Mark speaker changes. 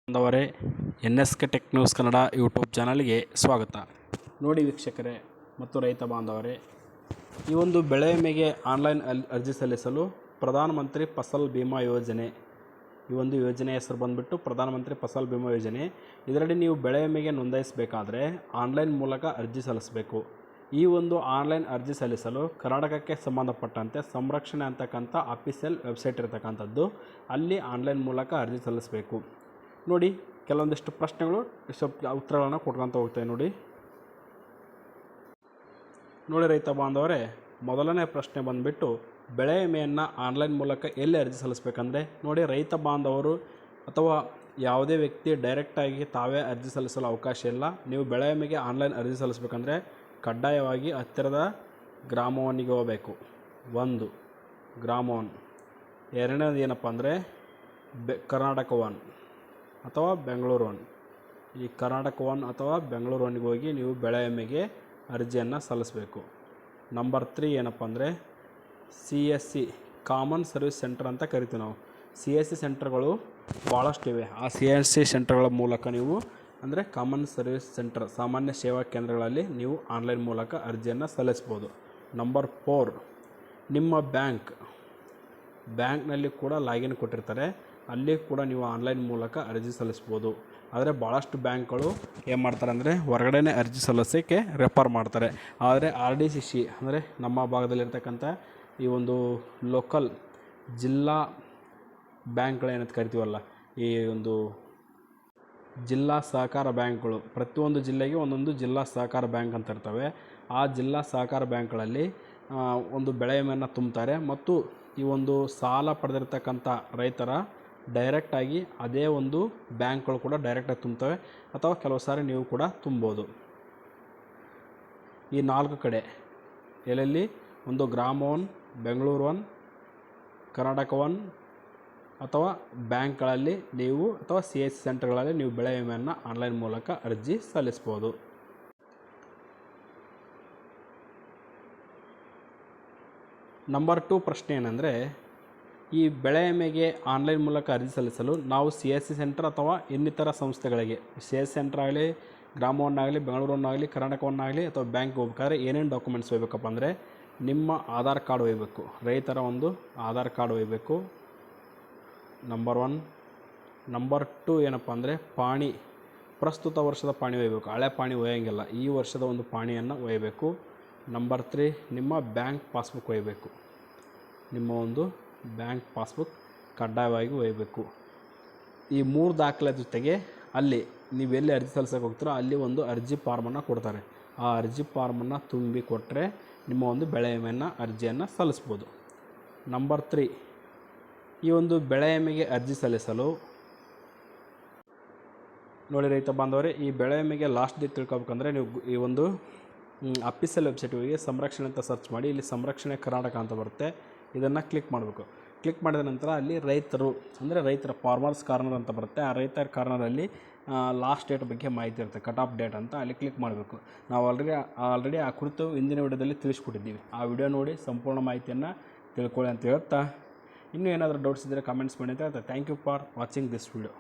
Speaker 1: ಬಾಂಧವರೇ, NSK tech news Kannada YouTube ಚಾನಲ್ಗೆ ಸ್ವಾಗತ. ನೋಡಿ ವೀಕ್ಷಕರೇ ಮತ್ತು ರೈತ ಬಾಂಧವರೇ, ಈ ಒಂದು ಬೆಳೆ ವಿಮೆಗೆ ಆನ್ಲೈನ್ ಅರ್ಜಿ ಸಲ್ಲಿಸಲು ಪ್ರಧಾನಮಂತ್ರಿ ಫಸಲ್ ಬಿಮಾ ಯೋಜನೆ, ಈ ಒಂದು ಯೋಜನೆ ಹೆಸರು ಬಂದುಬಿಟ್ಟು ಪ್ರಧಾನಮಂತ್ರಿ ಫಸಲ್ ಬಿಮಾ ಯೋಜನೆ. ಇದರಲ್ಲಿ ನೀವು ಬೆಳೆ ವಿಮೆಗೆ ನೋಂದಾಯಿಸಬೇಕಾದ್ರೆ ಆನ್ಲೈನ್ ಮೂಲಕ ಅರ್ಜಿ ಸಲ್ಲಿಸಬೇಕು. ಈ ಒಂದು ಆನ್ಲೈನ್ ಅರ್ಜಿ ಸಲ್ಲಿಸಲು ಕರ್ನಾಟಕಕ್ಕೆ ಸಂಬಂಧಪಟ್ಟಂತೆ ಸಂರಕ್ಷಣೆ ಅಂತಕ್ಕಂಥ ಅಫಿಷಿಯಲ್ ವೆಬ್ಸೈಟ್ ಇರತಕ್ಕಂಥದ್ದು, ಅಲ್ಲಿ ಆನ್ಲೈನ್ ಮೂಲಕ ಅರ್ಜಿ ಸಲ್ಲಿಸಬೇಕು. ನೋಡಿ, ಕೆಲವೊಂದಿಷ್ಟು ಪ್ರಶ್ನೆಗಳು ಸ್ವಲ್ಪ ಉತ್ತರಗಳನ್ನು ಕೊಟ್ಕೊತ ಹೋಗ್ತೇವೆ. ನೋಡಿ ರೈತ ಬಾಂಧವರೇ, ಮೊದಲನೇ ಪ್ರಶ್ನೆ ಬಂದುಬಿಟ್ಟು ಬೆಳೆ ವಿಮೆಯನ್ನು ಆನ್ಲೈನ್ ಮೂಲಕ ಎಲ್ಲಿ ಅರ್ಜಿ ಸಲ್ಲಿಸಬೇಕಂದ್ರೆ, ನೋಡಿ ರೈತ ಬಾಂಧವರು ಅಥವಾ ಯಾವುದೇ ವ್ಯಕ್ತಿ ಡೈರೆಕ್ಟಾಗಿ ತಾವೇ ಅರ್ಜಿ ಸಲ್ಲಿಸಲು ಅವಕಾಶ ಇಲ್ಲ. ನೀವು ಬೆಳೆ ವಿಮೆಗೆ ಆನ್ಲೈನ್ ಅರ್ಜಿ ಸಲ್ಲಿಸಬೇಕಂದ್ರೆ ಕಡ್ಡಾಯವಾಗಿ ಹತ್ತಿರದ ಗ್ರಾಮವನ್ನಿಗೆ ಹೋಗಬೇಕು. ಒಂದು ಗ್ರಾಮವನ್. ಎರಡನೇದು ಏನಪ್ಪ ಅಂದರೆ ಕರ್ನಾಟಕ ಒನ್ ಅಥವಾ ಬೆಂಗಳೂರು ಒನ್. ಈ ಕರ್ನಾಟಕ ಒನ್ ಅಥವಾ ಬೆಂಗಳೂರು ಒನ್ನಿಗೆ ಹೋಗಿ ನೀವು ಬೆಳೆ ವಿಮೆಗೆ ಅರ್ಜಿಯನ್ನು ಸಲ್ಲಿಸಬೇಕು. ನಂಬರ್ 3 ಏನಪ್ಪ ಅಂದರೆ CSC ಕಾಮನ್ ಸರ್ವಿಸ್ ಸೆಂಟರ್ ಅಂತ ಕರಿತೀವಿ ನಾವು. CSC ಸೆಂಟರ್ಗಳು ಭಾಳಷ್ಟು ಇವೆ. ಆ CSC ಸೆಂಟರ್ಗಳ ಮೂಲಕ ನೀವು ಅಂದರೆ ಕಾಮನ್ ಸರ್ವಿಸ್ ಸೆಂಟರ್, ಸಾಮಾನ್ಯ ಸೇವಾ ಕೇಂದ್ರಗಳಲ್ಲಿ ನೀವು ಆನ್ಲೈನ್ ಮೂಲಕ ಅರ್ಜಿಯನ್ನು ಸಲ್ಲಿಸ್ಬೋದು. ನಂಬರ್ 4 ನಿಮ್ಮ ಬ್ಯಾಂಕ್ನಲ್ಲಿ ಕೂಡ ಲಾಗಿನ್ ಕೊಟ್ಟಿರ್ತಾರೆ, ಅಲ್ಲಿ ಕೂಡ ನೀವು ಆನ್ಲೈನ್ ಮೂಲಕ ಅರ್ಜಿ ಸಲ್ಲಿಸ್ಬೋದು. ಆದರೆ ಭಾಳಷ್ಟು ಬ್ಯಾಂಕ್ಗಳು ಏನು ಮಾಡ್ತಾರೆ ಅಂದರೆ ಹೊರಗಡೆನೇ ಅರ್ಜಿ ಸಲ್ಲಿಸೋಕ್ಕೆ ರೆಫರ್ ಮಾಡ್ತಾರೆ. ಆದರೆ RDCC ಅಂದರೆ ನಮ್ಮ ಭಾಗದಲ್ಲಿರ್ತಕ್ಕಂಥ ಈ ಒಂದು ಲೋಕಲ್ ಜಿಲ್ಲಾ ಬ್ಯಾಂಕ್ಗಳೇನಂತ ಕರಿತೀವಲ್ಲ, ಈ ಒಂದು ಜಿಲ್ಲಾ ಸಹಕಾರ ಬ್ಯಾಂಕ್ಗಳು, ಪ್ರತಿಯೊಂದು ಜಿಲ್ಲೆಗೆ ಒಂದೊಂದು ಜಿಲ್ಲಾ ಸಹಕಾರ ಬ್ಯಾಂಕ್ ಅಂತ ಇರ್ತವೆ. ಆ ಜಿಲ್ಲಾ ಸಹಕಾರ ಬ್ಯಾಂಕ್ಗಳಲ್ಲಿ ಒಂದು ಬೆಳೆ ವಿಮೆಯನ್ನು ತುಂಬ್ತಾರೆ ಮತ್ತು ಈ ಒಂದು ಸಾಲ ಪಡೆದಿರ್ತಕ್ಕಂಥ ರೈತರ ಡೈರೆಕ್ಟಾಗಿ ಅದೇ ಒಂದು ಬ್ಯಾಂಕ್ಗಳು ಕೂಡ ಡೈರೆಕ್ಟಾಗಿ ತುಂಬ್ತವೆ, ಅಥವಾ ಕೆಲವು ಸಾರಿ ನೀವು ಕೂಡ ತುಂಬೋದು. ಈ 4 ಕಡೆ ಎಲ್ಲೆಲ್ಲಿ ಒಂದು ಗ್ರಾಮ one, Bengaluru one, Karnataka one ಅಥವಾ ಬ್ಯಾಂಕ್ಗಳಲ್ಲಿ ನೀವು ಅಥವಾ CSC ಸೆಂಟರ್ಗಳಲ್ಲಿ ನೀವು ಬೆಳೆ ವಿಮೆಯನ್ನು ಆನ್ಲೈನ್ ಮೂಲಕ ಅರ್ಜಿ ಸಲ್ಲಿಸ್ಬೋದು. ನಂಬರ್ 2 ಪ್ರಶ್ನೆ ಏನಂದರೆ, ಈ ಬೆಳೆ ವಿಮೆಗೆ ಆನ್ಲೈನ್ ಮೂಲಕ ಅರ್ಜಿ ಸಲ್ಲಿಸಲು ನಾವು CSC ಸೆಂಟರ್ ಅಥವಾ ಇನ್ನಿತರ ಸಂಸ್ಥೆಗಳಿಗೆ, CSC ಸೆಂಟರ್ ಆಗಲಿ, ಗ್ರಾಮ ಒನ್ ಆಗಲಿ, ಬೆಂಗಳೂರು ಒನ್ ಆಗಲಿ, ಕರ್ನಾಟಕ ಒನ್ ಆಗಲಿ ಅಥವಾ ಬ್ಯಾಂಕ್ಗೆ ಹೋಗ್ಬೇಕಾದ್ರೆ ಏನೇನು ಡಾಕ್ಯುಮೆಂಟ್ಸ್ ಒಯ್ಯಬೇಕಪ್ಪ ಅಂದರೆ, ನಿಮ್ಮ ಆಧಾರ್ ಕಾರ್ಡ್ ಒಯ್ಯಬೇಕು. ರೈತರ ಒಂದು ಆಧಾರ್ ಕಾರ್ಡ್ ಒಯ್ಯಬೇಕು, ನಂಬರ್ 1. ನಂಬರ್ 2 ಏನಪ್ಪ ಅಂದರೆ ಪಾಣಿ, ಪ್ರಸ್ತುತ ವರ್ಷದ ಪಾಣಿ ಒಯ್ಯಬೇಕು. ಹಳೆ ಪಾಣಿ ಒಯ್ಯೋಂಗಿಲ್ಲ, ಈ ವರ್ಷದ ಒಂದು ಪಾಣಿಯನ್ನು ಒಯ್ಯಬೇಕು. ನಂಬರ್ 3 ನಿಮ್ಮ ಬ್ಯಾಂಕ್ ಪಾಸ್ಬುಕ್ ಒಯ್ಯಬೇಕು. ನಿಮ್ಮ ಒಂದು ಬ್ಯಾಂಕ್ ಪಾಸ್ಬುಕ್ ಕಡ್ಡಾಯವಾಗಿ ಒಯ್ಯಬೇಕು. ಈ 3 ದಾಖಲೆ ಜೊತೆಗೆ ಅಲ್ಲಿ ನೀವೆಲ್ಲಿ ಅರ್ಜಿ ಸಲ್ಲಿಸೋಕೆ ಹೋಗ್ತೀರೋ ಅಲ್ಲಿ ಒಂದು ಅರ್ಜಿ ಫಾರ್ಮನ್ನು ಕೊಡ್ತಾರೆ. ಆ ಅರ್ಜಿ ಫಾರ್ಮನ್ನು ತುಂಬಿ ಕೊಟ್ಟರೆ ನಿಮ್ಮ ಒಂದು ಬೆಳೆ ವಿಮೆಯನ್ನು ಅರ್ಜಿಯನ್ನು ಸಲ್ಲಿಸ್ಬೋದು. ನಂಬರ್ 3 ಈ ಒಂದು ಬೆಳೆ ವಿಮೆಗೆ ಅರ್ಜಿ ಸಲ್ಲಿಸಲು ನೋಡಿ ರೈತ ಬಾಂಧವರೇ, ಈ ಬೆಳೆ ವಿಮೆಗೆ ಲಾಸ್ಟ್ ಡೇಟ್ ತಿಳ್ಕೊಬೇಕಂದ್ರೆ ನೀವು ಈ ಒಂದು ಅಫಿಷಿಯಲ್ ವೆಬ್ಸೈಟ್ ಹೋಗಿ ಸಂರಕ್ಷಣೆ ಅಂತ ಸರ್ಚ್ ಮಾಡಿ, ಇಲ್ಲಿ ಸಂರಕ್ಷಣೆ ಕರ್ನಾಟಕ ಅಂತ ಬರುತ್ತೆ, ಇದನ್ನು ಕ್ಲಿಕ್ ಮಾಡಬೇಕು. ಕ್ಲಿಕ್ ಮಾಡಿದ ನಂತರ ಅಲ್ಲಿ ರೈತರು ಅಂದರೆ ರೈತರ ಫಾರ್ಮರ್ಸ್ ಕಾರ್ನರ್ ಅಂತ ಬರುತ್ತೆ. ಆ ರೈತರ ಕಾರ್ನರಲ್ಲಿ ಲಾಸ್ಟ್ ಡೇಟ್ ಬಗ್ಗೆ ಮಾಹಿತಿ ಇರುತ್ತೆ, ಕಟ್ ಆಫ್ ಡೇಟ್ ಅಂತ, ಅಲ್ಲಿ ಕ್ಲಿಕ್ ಮಾಡಬೇಕು. ನಾವು ಆಲ್ರೆಡಿ ಆ ಕುರಿತು ಹಿಂದಿನ ವಿಡಿಯೋದಲ್ಲಿ ತಿಳಿಸ್ಕೊಟ್ಟಿದ್ದೀವಿ. ಆ ವಿಡಿಯೋ ನೋಡಿ ಸಂಪೂರ್ಣ ಮಾಹಿತಿಯನ್ನು ತಿಳ್ಕೊಳ್ಳಿ ಅಂತ ಹೇಳ್ತಾ, ಇನ್ನೂ ಏನಾದರೂ ಡೌಟ್ಸ್ ಇದ್ದರೆ ಕಮೆಂಟ್ಸ್ ಮಾಡಿ ಅಂತ ಹೇಳ್ತಾ, thank you for watching this video.